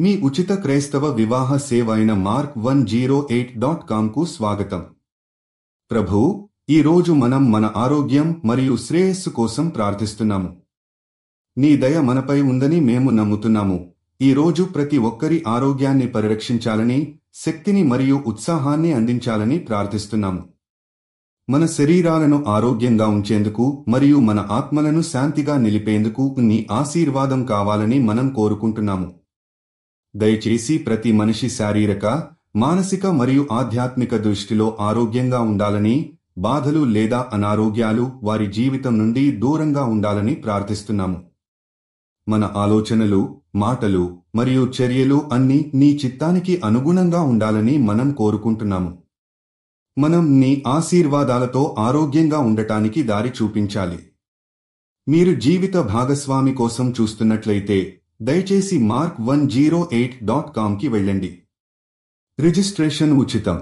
మీ ఉచిత క్రైస్తవ వివాహ సేవ అయిన mark108.comకు స్వాగతం. ప్రభూ, ఈ రోజు మనం మన ఆరోగ్యం మరియు శ్రేయస్సు కోసం ప్రార్థిస్తున్నాము. నీ దయ మనపై ఉందని మేము నమ్ముతున్నాము. ఈ రోజు ప్రతి ఒక్కరి ఆరోగ్యాన్ని పరిరక్షించాలని, శక్తిని మరియు ఉత్సాహాన్ని అందించాలని ప్రార్థిస్తున్నాము. మన శరీరాలను ఆరోగ్యంగా ఉంచేందుకు మరియు మన ఆత్మలను శాంతిగా నిలిపేందుకు నీ ఆశీర్వాదం కావాలని మనం కోరుకుంటున్నాము. దయచేసి ప్రతి మనిషి శారీరక, మానసిక మరియు ఆధ్యాత్మిక దృష్టిలో ఆరోగ్యంగా ఉండాలని, బాధలు లేదా అనారోగ్యాలు వారి జీవితం నుండి దూరంగా ఉండాలని ప్రార్థిస్తున్నాము. మన ఆలోచనలు, మాటలు మరియు చర్యలు అన్నీ నీ చిత్తానికి అనుగుణంగా ఉండాలని మనం కోరుకుంటున్నాము. మనం నీ ఆశీర్వాదాలతో ఆరోగ్యంగా ఉండటానికి దారి చూపించాలి. మీరు జీవిత భాగస్వామి కోసం చూస్తున్నట్లయితే దయచేసి mark108.comకి వెళ్ళండి. రిజిస్ట్రేషన్ ఉచితం.